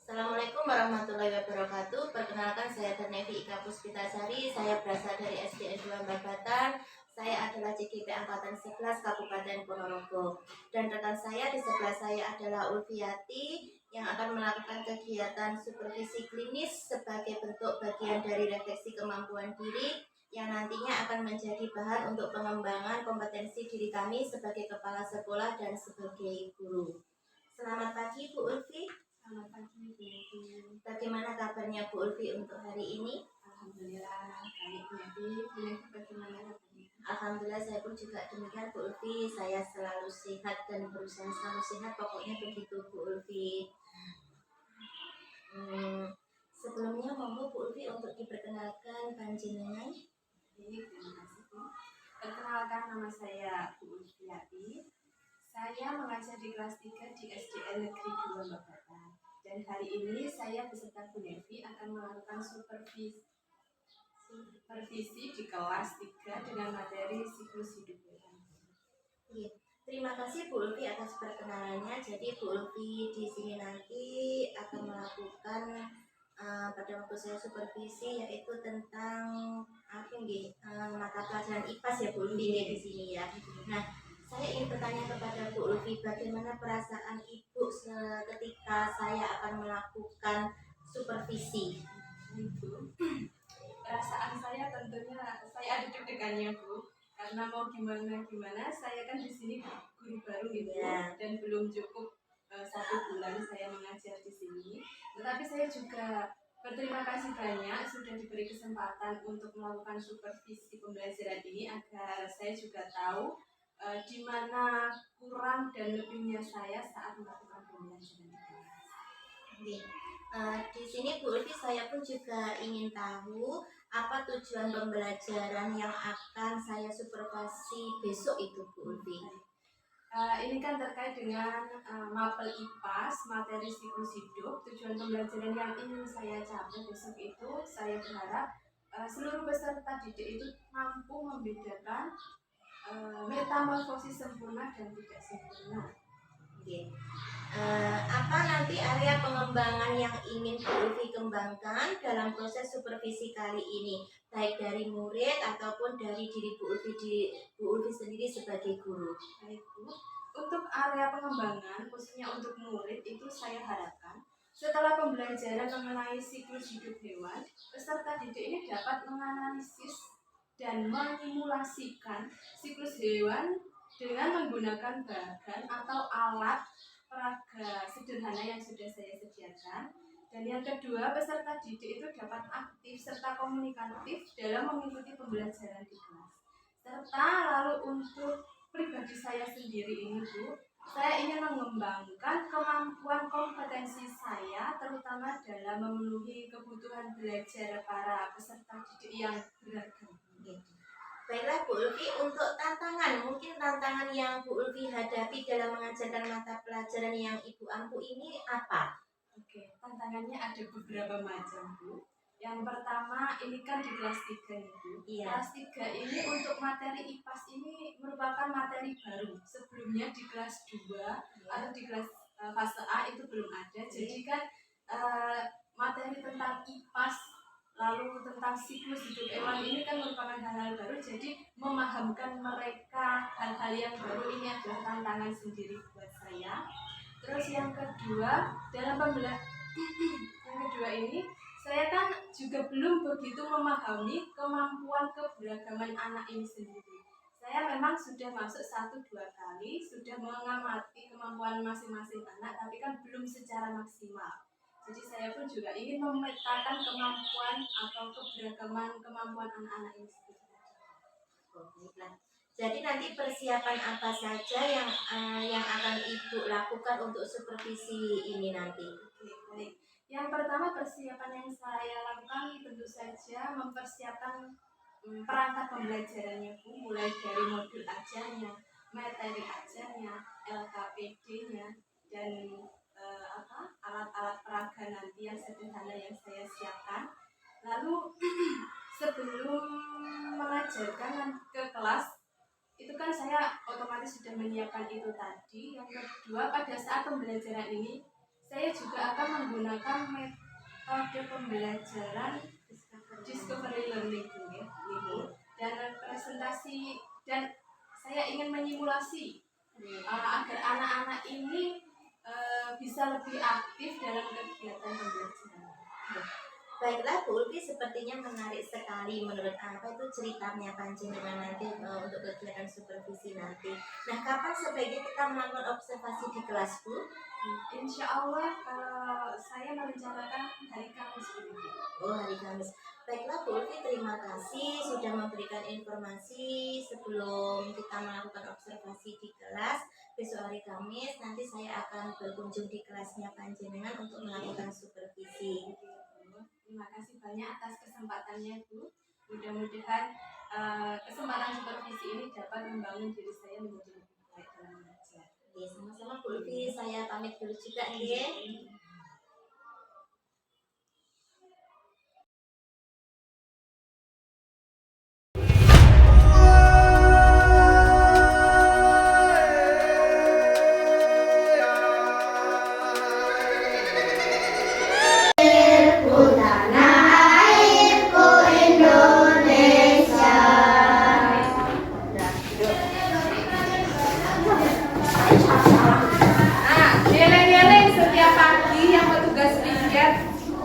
Assalamualaikum warahmatullahi wabarakatuh. Perkenalkan, saya Ternevi Ika Puspitasari. Saya berasal dari SDN 2 Barbatan. Saya adalah CGP Angkatan 11 Kabupaten Ponorogo. Dan rekan saya di sebelah saya adalah Ulfiati yang akan melakukan kegiatan supervisi klinis sebagai bentuk bagian dari refleksi kemampuan diri yang nantinya akan menjadi bahan untuk pengembangan kompetensi diri kami sebagai kepala sekolah dan sebagai guru. Selamat pagi Bu Ulfi. Selamat pagi, Bu Nevi. Bagaimana kabarnya Bu Ulfi untuk hari ini? Alhamdulillah baik, Bu Nevi. Bu Nevi bagaimana kabarnya? Alhamdulillah saya pun juga demikian Bu Ulfi. Saya selalu sehat dan berusaha selalu sehat. Pokoknya begitu Bu Ulfi. Sebelumnya monggo Bu Ulfi untuk diperkenalkan panjenengan. Terima kasih, Bu. Perkenalkan, nama saya Bu Ulfiati. Saya mengajar di kelas 3 di SDN Negeri 2 Barbatan. Dan hari ini saya beserta Bu Nevi akan melakukan supervisi di kelas 3 dengan materi siklus hidup hewan. Terima kasih Bu Ulfi atas perkenalannya. Jadi Bu Ulfi di sini nanti akan melakukan pada waktu saya supervisi yaitu tentang mata pelajaran IPAS ya Bu Ulfi di sini ya. Nah, saya ingin bertanya kepada Bu Ulfi, bagaimana perasaan Ibu ketika saya akan melakukan supervisi? Ibu, perasaan saya tentunya saya ada deg-degannya, Bu. Karena mau gimana saya kan di sini guru baru gitu Ya. Dan belum cukup 1 bulan saya mengajar di sini. Tetapi saya juga berterima kasih banyak sudah diberi kesempatan untuk melakukan supervisi pembelajaran ini agar saya juga tahu di mana kurang dan lebihnya saya saat melakukan pembelajaran di kelas. Di sini Bu Ulfi saya pun juga ingin tahu apa tujuan pembelajaran yang akan saya supervisi besok itu Bu Ulfi. Ini kan terkait dengan mapel IPAS, materi siklus hidup. Tujuan pembelajaran yang ingin saya capai besok itu, saya berharap seluruh peserta didik itu mampu membedakan metamorfosis sempurna dan tidak sempurna. Apa nanti area pengembangan yang ingin Bu Ulfi kembangkan dalam proses supervisi kali ini, baik dari murid ataupun dari diri Bu Ulfi sendiri sebagai guru? Baik, Bu. Untuk area pengembangan, khususnya untuk murid, itu saya harapkan setelah pembelajaran mengenai siklus hidup hewan, peserta didik ini dapat menganalisis dan menyimulasikan siklus hewan dengan menggunakan bahan atau alat peraga sederhana yang sudah saya sediakan. Dan yang kedua, peserta didik itu dapat aktif serta komunikatif dalam mengikuti pembelajaran di kelas. Serta lalu untuk pribadi saya sendiri ini, Bu, saya ingin mengembangkan kemampuan kompetensi saya terutama dalam memenuhi kebutuhan belajar para peserta didik yang beragam. Baiklah Bu Ulfi, untuk mungkin tantangan yang Bu Ulfi hadapi dalam mengajarkan mata pelajaran yang Ibu ampu ini apa? Oke, tantangannya ada beberapa macam, Bu. Yang pertama, ini kan di kelas 3 nih, Bu. Iya. Kelas 3 ini untuk materi IPAS ini merupakan materi baru. Sebelumnya di kelas 2 atau di kelas fase A itu belum ada. Jadi kan materi tentang IPAS lalu tentang siklus hidup hewan ini kan merupakan hal-hal baru. Jadi memahamkan mereka hal-hal yang baru ini adalah tantangan sendiri buat saya. Terus yang kedua, dalam yang kedua ini saya kan juga belum begitu memahami kemampuan keberagaman anak ini sendiri. Saya memang sudah masuk 1-2 kali, sudah mengamati kemampuan masing-masing anak, tapi kan belum secara maksimal. Jadi saya pun juga ingin memetakan kemampuan atau keberagaman kemampuan anak-anak ini sendiri. Jadi nanti persiapan apa saja yang akan Ibu lakukan untuk supervisi ini nanti? Oke, baik. Yang pertama, persiapan yang saya lakukan tentu saja mempersiapkan perangkat pembelajarannya, Bu, mulai dari modul ajarnya, materi ajarnya, LKPD-nya, dan alat-alat peraga nanti yang sederhana yang saya siapkan. Lalu sebelum mengajarkan ke kelas, itu kan saya otomatis sudah menyiapkan itu tadi. Yang kedua, pada saat pembelajaran ini saya juga akan menggunakan metode pembelajaran discovery learning ini, dan presentasi, dan saya ingin menyimulasi agar anak-anak ini bisa lebih aktif dalam kegiatan pembelajaran. Baiklah Bu Ulfi, sepertinya menarik sekali menurut apa itu ceritanya panjenengan nanti untuk kegiatan supervisi nanti. Nah, kapan sebaiknya kita melakukan observasi di kelas Bu? Insya Allah saya merencanakan hari Kamis ini. Oh, hari Kamis. Baiklah Bu Ulfi, terima kasih sudah memberikan informasi sebelum kita melakukan observasi di kelas. Besok hari Kamis nanti saya akan berkunjung di kelasnya panjenengan untuk melakukan supervisi. Terima kasih banyak atas kesempatannya Bu. Mudah-mudahan kesempatan supervisi ini dapat membangun diri saya menjadi lebih baik dalam belajar. Oke, sama-sama Bu Ulfi, saya pamit dulu juga nih.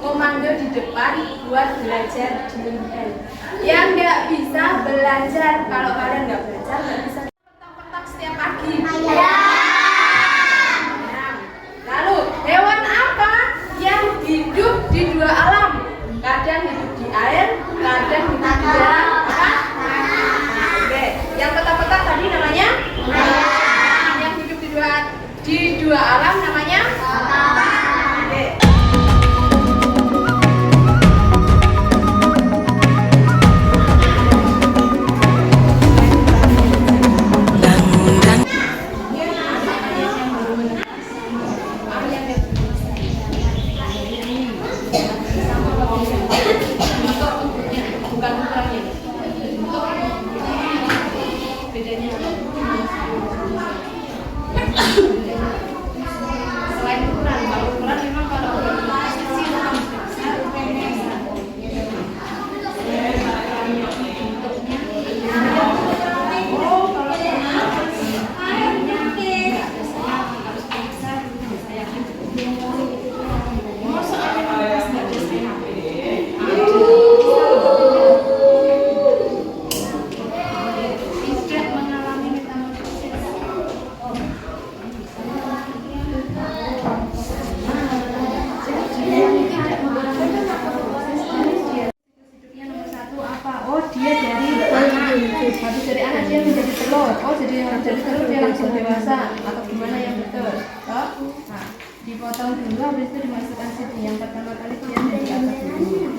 Komando di depan buat belajar di yang nggak bisa belajar, kalau kalian nggak belajar nggak bisa petang-petang setiap pagi. Lalu hewan apa yang hidup di dua alam? Kadang hidup di air, kadang hidup di darat. Oke, yang petang-petang tadi namanya yang hidup di dua alam namanya oke. Habis dari anak dia menjadi telur. Oh, jadi telur dia langsung dewasa atau gimana yang betul? Oh? Nah, dipotong dulu, habis itu dimasukkan sini. Yang pertama kali dia dari atas dulu.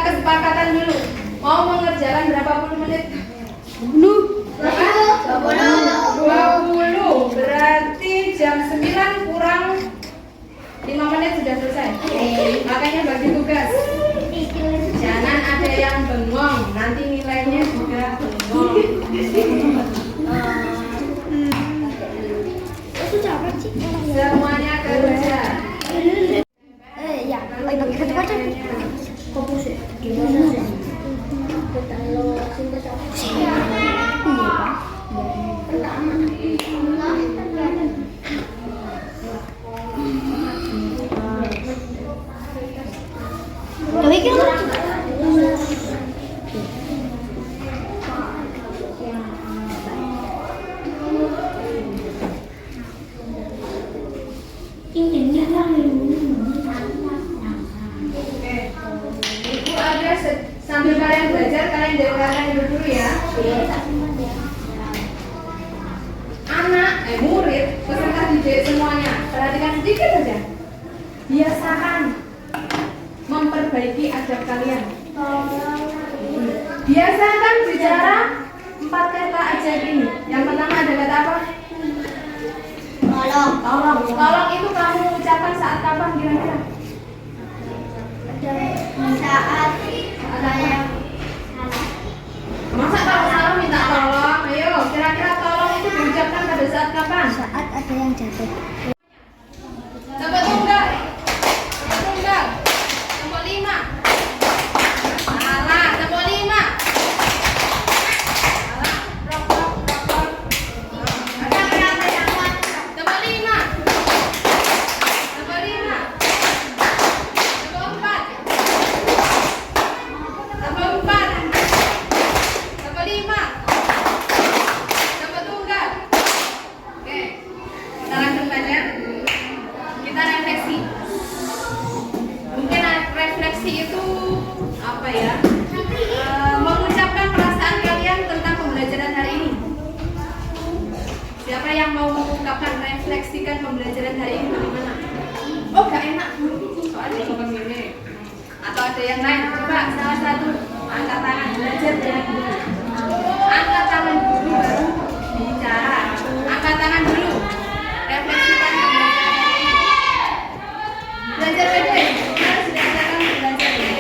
Kesepakatan dulu. Mau mengerjakan berapa puluh menit? 20. Berarti jam 9 kurang 5 menit sudah selesai. Makanya bagi tugas. Jangan ada yang bengong, nanti nilainya juga bengong. Semuanya kerja. Sambil kalian belajar, kalian dengarkan dulu ya. Murid, peserta didik semuanya, perhatikan sedikit saja. Biasakan perbaiki adab kalian. Biasakan bicara 4 kata ajaib ini. Yang pertama ada kata apa? Tolong. Tolong. Tolong itu kamu ucapkan saat kapan kira-kira? Saat Ada masa kalau salah minta tolong? Ayo, kira-kira tolong itu diucapkan pada saat kapan? saat ada yang jatuh. Coba tunggal. Coba tunggal. Nomor 5. Salah, nomor 5. Salah. Rok, rok, rok, rok. Ada kata yang kuat. Nomor 5. Nomor 5. Nomor 4. Nomor 4. Nomor 5. Nomor tunggal. Oke. Kita langsung baca. Kita refleksi. Mungkin refleksi itu apa ya? Mengucapkan perasaan kalian tentang pembelajaran hari ini. Siapa yang mau mengungkapkan refleksikan pembelajaran hari ini bagaimana? Oh, gak enak. Soalnya bukan gini. Atau ada yang lain? Coba salah satu angkat tangan belajar dengan dulu. Angkat tangan dulu baru bicara. Angkat tangan dulu. Refleksikan pembelajaran hari ini. Belajar PD. Kita sudah silakan belajar PD.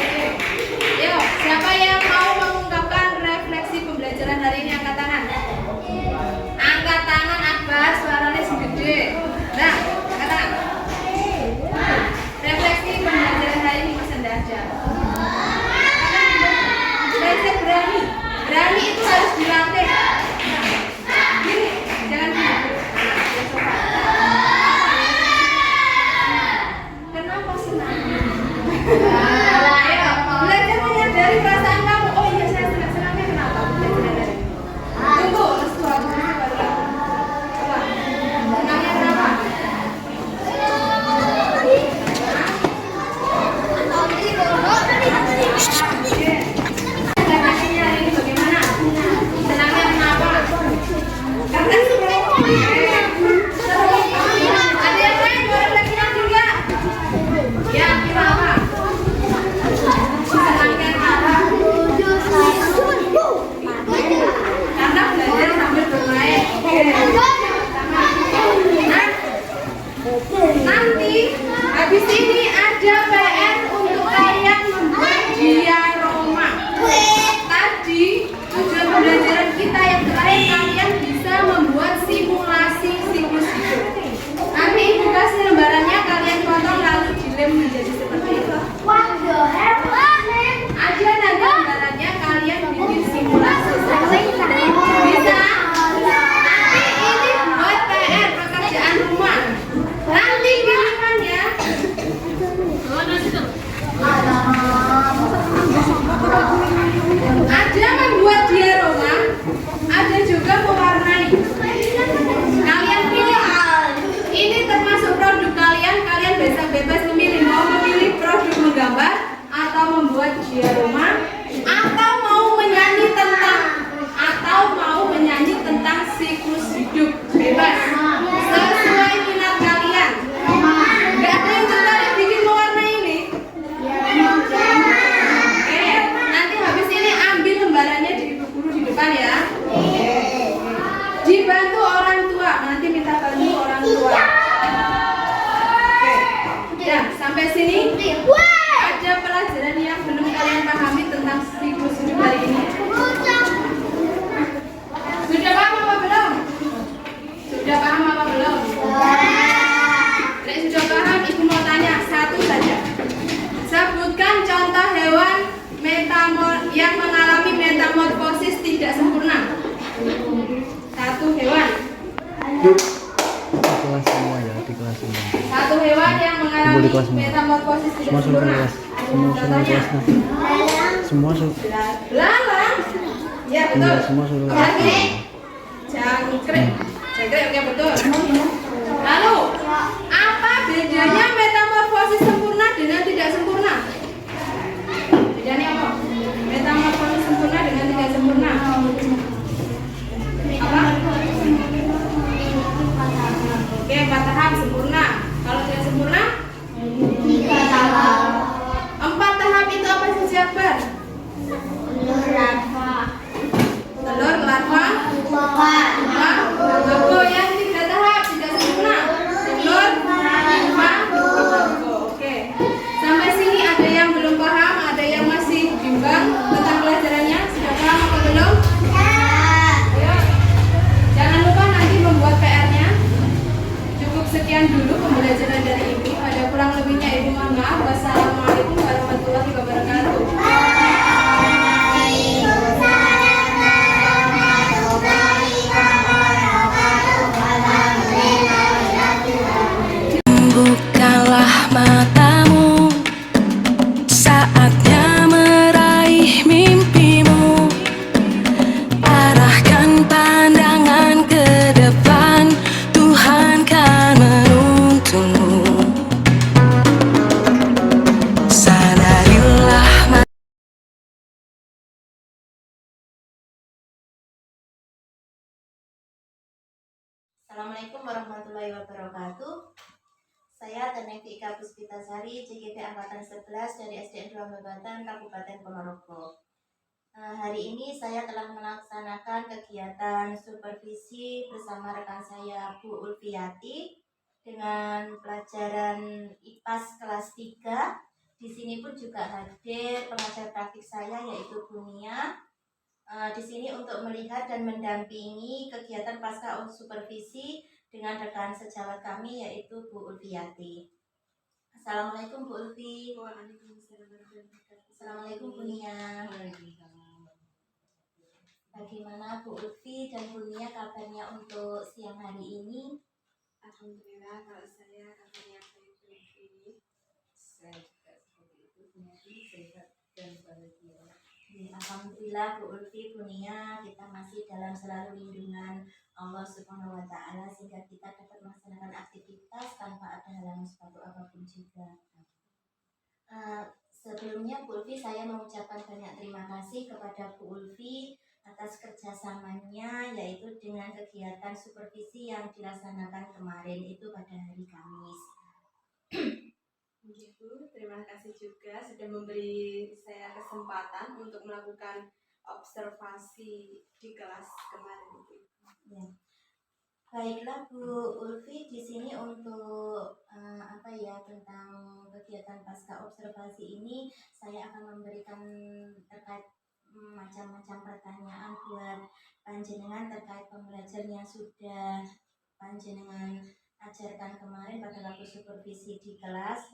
Yo, siapa yang mau mengungkapkan refleksi pembelajaran hari ini angkat tangan. Angkat tangan Akbar, suaranya sih gede. Nah, angkat tangan. Refleksi pembelajaran hari ini Mas Anda aja. Belajar berani. Berani itu harus dilatih. Gini, jangan gini. Ya, coba. Kenapa senang? Ayo, belajar menyadari perasaan kamu. Oh iya, saya senang-senangnya kenapa? Belajar menyadari. Tunggu, restu aku dulu baru. Coba. Senangnya kenapa? Refleksinya hari ini bagaimana? Senangnya kenapa? Karena seru. Ada yang lain mau refleksinya juga? Ya, kenapa? Senangnya kenapa? Karena belajar sambil bermain. Nah, nanti habis ini ada PR untuk kalian membuat diaroma. Tadi tujuan pembelajaran kita yang terakhir kalian bisa membuat simulasi siklus hidup. Nanti ibu kasih lembarannya, kalian potong lalu dilem menjadi seperti itu. Ada nanti lembarannya, kalian bikin simulasi. Bisa? Nanti ini buat PR pekerjaan rumah. Nanti pilihannya ada membuat diaroma, ada juga mewarnai. Kalian pilih. Ini termasuk produk kalian. Kalian bebas memilih mau memilih produk menggambar atau membuat diaroma atau mau menyanyi tentang siklus hidup. Bebas. Sesuai minat kalian. Gak ada yang tertarik bikin mewarnai ini? Oke, nanti habis ini ambil lembarannya di guru di depan ya. Dibantu orang tua, nanti minta bantu orang tua. Oke, ya sampai sini ada pelajaran yang belum kalian pahami tentang siklus hidup hari ini. Sudah paham apa belum? Sudah paham apa belum? Nek sudah paham, ibu mau tanya satu saja. Sebutkan contoh hewan yang mengalami metamorfosis tidak sempurna. Satu hewan. Di kelas semua ya, di kelas semua. Satu hewan yang mengalami Boleh kelas semua. metamorfosis tidak Semua suruh sempurna. kelas. Semua kelas. Semua suruh. Belalang. Ya betul. Iya, semua suruh. Jangkrik. Jangkrik. Jangkrik, oke betul. Lalu, apa bedanya metamorfosis sempurna dengan tidak sempurna? Bedanya apa? Metamorfosis sempurna dengan tidak sempurna. Apa? Oke, 4 tahap sempurna. Kalau tidak sempurna? 4 tahap pembelajaran dari Ibu. Ada kurang lebihnya Ibu mohon maaf. Wassalamualaikum warahmatullahi wabarakatuh. Bukanlah matamu, saatnya meraih mimpimu. Arahkan pandangan ke depan, Tuhan kan menuntunmu. Sadarilah. Assalamualaikum warahmatullahi wabarakatuh. Saya Tenevi Ika Puspitasari, CGP Angkatan 11 dari SDN 2 Babatan, Kabupaten Ponorogo. Hari ini saya telah melaksanakan kegiatan supervisi bersama rekan saya Bu Ulfiati dengan pelajaran IPAS kelas 3. Di sini pun juga hadir pengajar praktik saya yaitu Bu Nia. Di sini untuk melihat dan mendampingi kegiatan pasca supervisi dengan rekan sejawat kami yaitu Bu Ulfiati. Assalamualaikum Bu Ulfi. Assalamualaikum Bu Nia. Bagaimana Bu Ulfi dan Bu Nia kabarnya untuk siang hari ini? Alhamdulillah, kalau saya kabarnya baik ini. Saya juga seperti itu, punya sehat dan bahagia. Alhamdulillah Bu Ulfi, Bu Nia, kita masih dalam selalu lindungan Allah Subhanahu wa Ta'ala sehingga kita dapat melaksanakan aktivitas tanpa ada halangan suatu apapun juga. Sebelumnya Bu Ulfi, saya mengucapkan banyak terima kasih kepada Bu Ulfi atas kerjasamanya yaitu dengan kegiatan supervisi yang dilaksanakan kemarin itu pada hari Kamis. Ibu, terima kasih juga sudah memberi saya kesempatan untuk melakukan observasi di kelas kemarin itu. Ya. Baiklah Bu Ulfi, di sini untuk tentang kegiatan pasca observasi ini saya akan memberikan terkait macam-macam pertanyaan buat panjenengan terkait pembelajaran yang sudah panjenengan ajarkan kemarin pada waktu supervisi di kelas.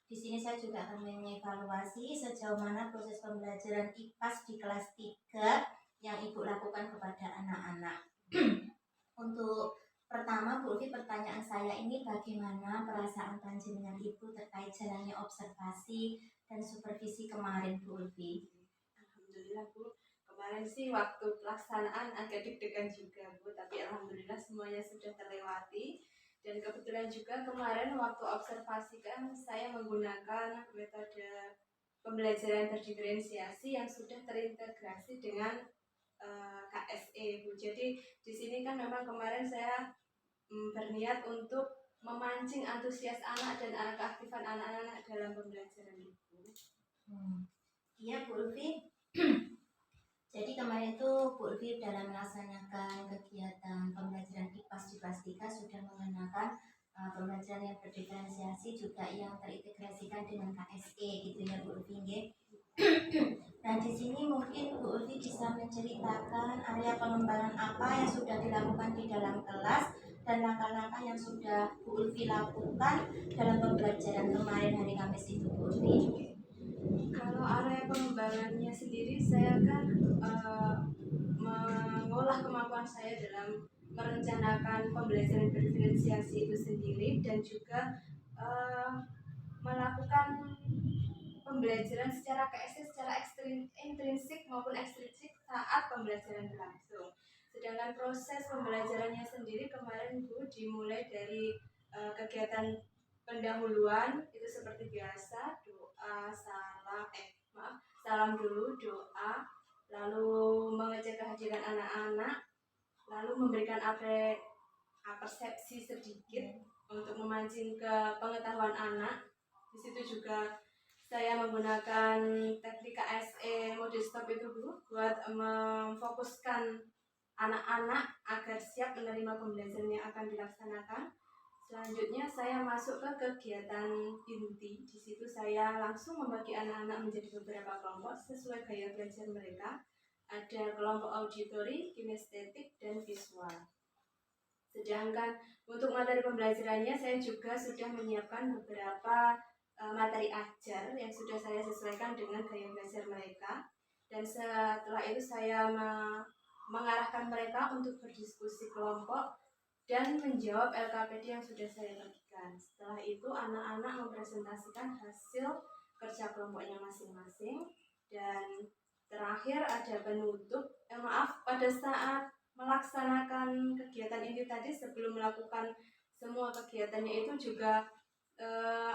Di sini saya juga akan mengevaluasi sejauh mana proses pembelajaran IPAS di kelas 3 yang Ibu lakukan kepada anak-anak. Untuk pertama Bu Ulfi, pertanyaan saya ini bagaimana perasaan panjenengan Ibu terkait jalannya observasi dan supervisi kemarin Bu Ulfi? Alhamdulillah Bu, kemarin sih waktu pelaksanaan agak deg-degan juga Bu, tapi alhamdulillah semuanya sudah terlewati. Dan kebetulan juga kemarin waktu observasi kan saya menggunakan metode pembelajaran berdiferensiasi yang sudah terintegrasi dengan KSE Bu. Jadi di sini kan memang kemarin saya berniat untuk memancing antusias anak dan keaktifan anak-anak dalam pembelajaran itu. Iya Bu Ulfi. Jadi kemarin itu Bu Ulfi dalam melaksanakan kegiatan pembelajaran IPAS di kelas 3 sudah mengenakan pembelajaran yang berdiferensiasi juga yang terintegrasikan dengan KSE gitu ya Bu Ulfi. Nah di sini mungkin Bu Ulfi bisa menceritakan area pengembangan apa yang sudah dilakukan di dalam kelas dan langkah-langkah yang sudah Bu Ulfi lakukan dalam pembelajaran kemarin hari Kamis itu Bu Ulfi. Kalau area pengembangannya sendiri saya kan mengolah kemampuan saya dalam merencanakan pembelajaran berdiferensiasi itu sendiri dan juga melakukan pembelajaran secara KSE secara intrinsik maupun ekstrinsik saat pembelajaran berlangsung. Sedangkan proses pembelajarannya sendiri kemarin Bu dimulai dari kegiatan pendahuluan itu seperti biasa doa, salam dulu, doa, lalu mengecek kehadiran anak-anak, lalu memberikan persepsi sedikit untuk memancing ke pengetahuan anak. Di situ juga saya menggunakan teknik KSE mode stop itu Bu buat memfokuskan anak-anak agar siap menerima pembelajaran yang akan dilaksanakan. Selanjutnya saya masuk ke kegiatan inti. Di situ saya langsung membagi anak-anak menjadi beberapa kelompok sesuai gaya belajar mereka. Ada kelompok auditori, kinestetik, dan visual. Sedangkan untuk materi pembelajarannya saya juga sudah menyiapkan beberapa materi ajar yang sudah saya sesuaikan dengan gaya belajar mereka. Dan setelah itu saya mengarahkan mereka untuk berdiskusi kelompok dan menjawab LKPD yang sudah saya bagikan. Setelah itu anak-anak mempresentasikan hasil kerja kelompoknya masing-masing, dan terakhir ada penutup. Pada saat melaksanakan kegiatan ini tadi, sebelum melakukan semua kegiatannya itu juga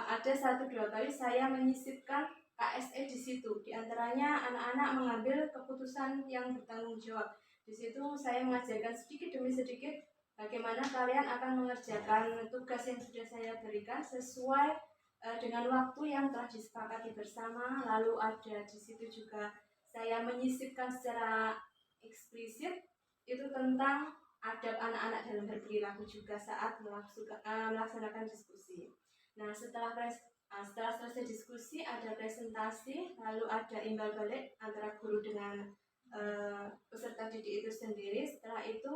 ada 1-2 kali saya menyisipkan KSE di situ. Di antaranya anak-anak mengambil keputusan yang bertanggung jawab. Di situ saya mengajarkan sedikit demi sedikit bagaimana kalian akan mengerjakan tugas yang sudah saya berikan sesuai dengan waktu yang telah disepakati bersama. Lalu ada di situ juga saya menyisipkan secara eksplisit itu tentang adab anak-anak dalam berperilaku juga saat melaksanakan diskusi. Nah, setelah selesai diskusi ada presentasi, lalu ada imbal balik antara guru dengan peserta didik itu sendiri. Setelah itu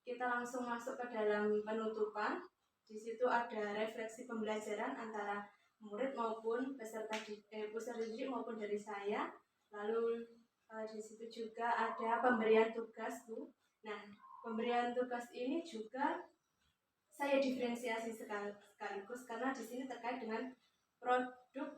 kita langsung masuk ke dalam penutupan. Di situ ada refleksi pembelajaran antara murid maupun peserta didik maupun dari saya. Lalu di situ juga ada pemberian tugas, Bu. Nah, pemberian tugas ini juga saya diferensiasi sekaligus karena di sini terkait dengan produk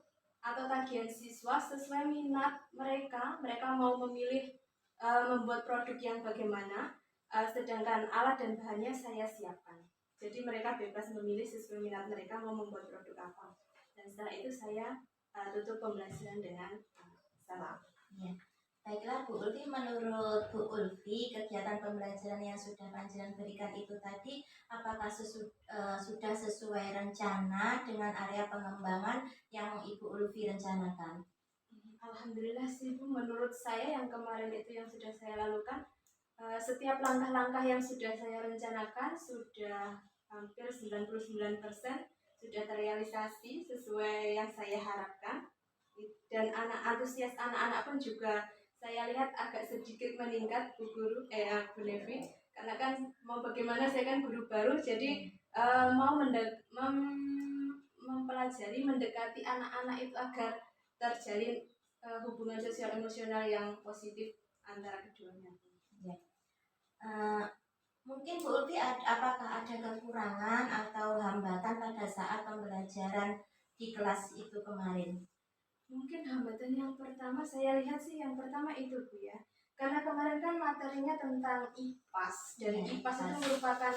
atau tagihan siswa sesuai minat mereka. Mereka mau memilih membuat produk yang bagaimana, sedangkan alat dan bahannya saya siapkan. Jadi mereka bebas memilih sesuai minat mereka mau membuat produk apa. Dan setelah itu saya tutup pembelajaran dengan salam. Ya. Baiklah Bu Ulfi, menurut Bu Ulfi, kegiatan pembelajaran yang sudah Panjenengan berikan itu tadi, apakah sudah sesuai rencana dengan area pengembangan yang Ibu Ulfi rencanakan? Alhamdulillah sih Bu, menurut saya yang kemarin itu yang sudah saya lakukan, setiap langkah-langkah yang sudah saya rencanakan sudah hampir 99% sudah terrealisasi sesuai yang saya harapkan. Dan antusias anak-anak pun juga saya lihat agak sedikit meningkat Bu Nevi, karena kan mau bagaimana saya kan guru baru, jadi mau mempelajari mendekati anak-anak itu agar terjalin hubungan sosial emosional yang positif antara keduanya. Ya. Mungkin Bu Ulfi, apakah ada kekurangan atau hambatan pada saat pembelajaran di kelas itu kemarin? Mungkin hambatan yang pertama saya lihat sih yang pertama itu Bu ya, karena kemarin kan materinya tentang IPAS, dan Ya, IPAS itu merupakan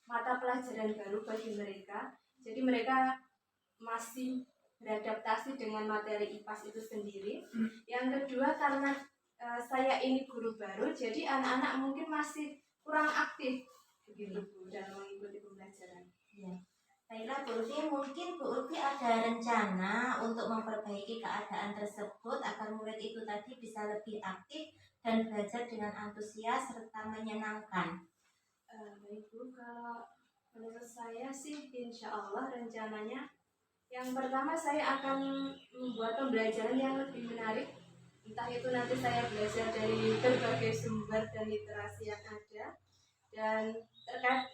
mata pelajaran baru bagi mereka. Jadi mereka masih beradaptasi dengan materi IPAS itu sendiri. Yang kedua karena saya ini guru baru, jadi anak-anak mungkin masih kurang aktif begitu Bu dalam mengikuti pembelajaran. Ya. Baiklah Bu Ulfi, mungkin Bu Ulfi ada rencana untuk memperbaiki keadaan tersebut agar murid itu tadi bisa lebih aktif dan belajar dengan antusias serta menyenangkan. Baik Bu, kalau menurut saya sih insya Allah rencananya yang pertama saya akan membuat pembelajaran yang lebih menarik. Entah itu nanti saya belajar dari berbagai sumber dan literasi yang ada. Dan terkait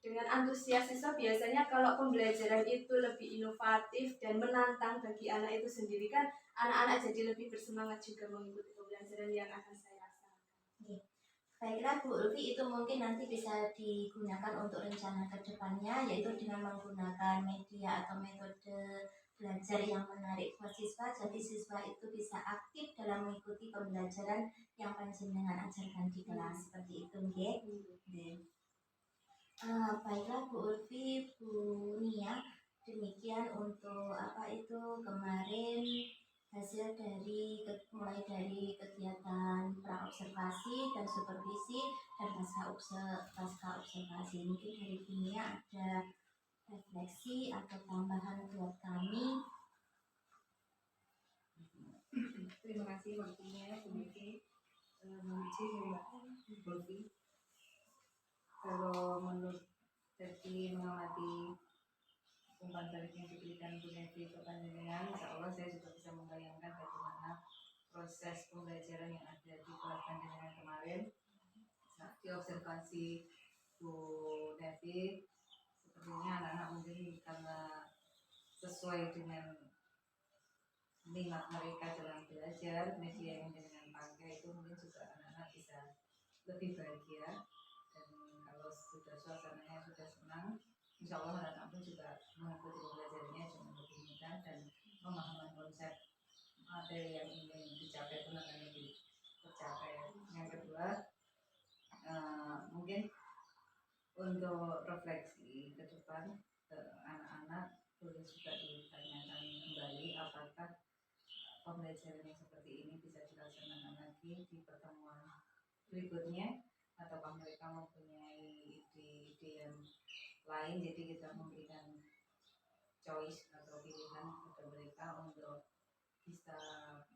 dengan antusias siswa, biasanya kalau pembelajaran itu lebih inovatif dan menantang bagi anak itu sendiri, kan anak-anak jadi lebih bersemangat juga mengikuti pembelajaran yang akan saya laksanakan. Baiklah Bu Ulfi, itu mungkin nanti bisa digunakan untuk rencana kedepannya, yaitu dengan menggunakan media atau metode belajar yang menarik buat siswa, jadi siswa itu bisa aktif dalam mengikuti pembelajaran yang Panjenengan ajarkan di kelas, seperti itu nggih. Baiklah Bu Ulfi, Bu Nia, demikian untuk kemarin hasil dari mulai dari kegiatan praobservasi dan supervisi dan pasca observasi. Mungkin dari Bu Nia ada refleksi atau tambahan buat kami. Terima kasih waktunya Bu Niki. Mbak Bovi. Kalau menurut dari mengamati umpan balik yang diberikan Bu Nevi ke Panjenengan, insya Allah saya juga bisa membayangkan bagaimana proses pembelajaran yang ada di kelas Panjenengan kemarin. Nah, di observasi Bu Devi, sepertinya anak-anak mungkin karena sesuai dengan minat mereka dalam belajar, media yang dengan pakai itu mungkin juga anak-anak bisa lebih bahagia. Dan kalau sudah suasananya sudah senang, insya Allah anak-anak pun juga mengikuti pembelajarannya dengan lebih mudah dan memahami konsep materi yang ingin dicapai pun akan lebih tercapai. Yang kedua, mungkin untuk refleksi ke depan anak-anak boleh juga ditanyakan kembali apakah pembelajaran yang seperti ini bisa dilaksanakan lagi di pertemuan berikutnya, ataukah mereka mempunyai ide-ide yang lain. Jadi kita memberikan choice atau pilihan kepada mereka untuk bisa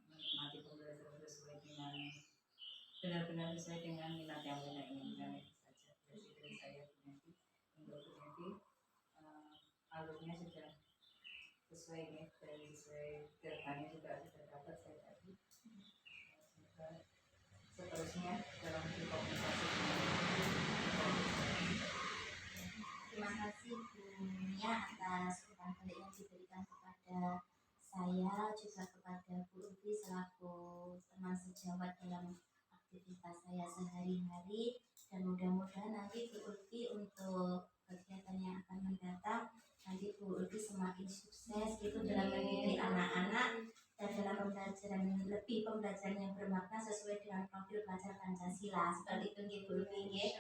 menikmati pembelajaran sesuai dengan benar-benar sesuai dengan minat yang mereka inginkan. Itu saja dari saya, Bu Nevi. Untuk Bu Nevi, alurnya sudah sesuai ya, dari sesuai gerakannya juga sudah dapat saya tadi. Semoga seterusnya dalam berkomunikasi Terima kasih Bu Nia atas umpan balik yang diberikan kepada saya, juga kepada Bu Uti selaku teman sejawat dalam aktivitas saya sehari-hari. Dan mudah-mudahan nanti Bu Uti untuk kegiatan yang akan mendatang, nanti Bu Uti semakin sukses itu dalam mendidik anak-anak dan dalam pembelajaran yang bermakna sesuai dengan profil pelajar Pancasila. Seperti itu nggih, Bu Uti nggih.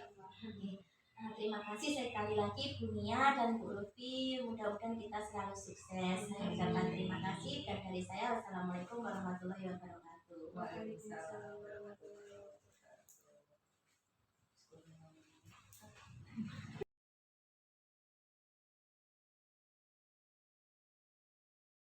Terima kasih sekali lagi Bu Nia dan Bu Lutfi. Mudah-mudahan kita selalu sukses. Saya ucapkan terima kasih dan dari saya wassalamualaikum warahmatullahi wabarakatuh. Waalaikumsalam warahmatullahi wabarakatuh.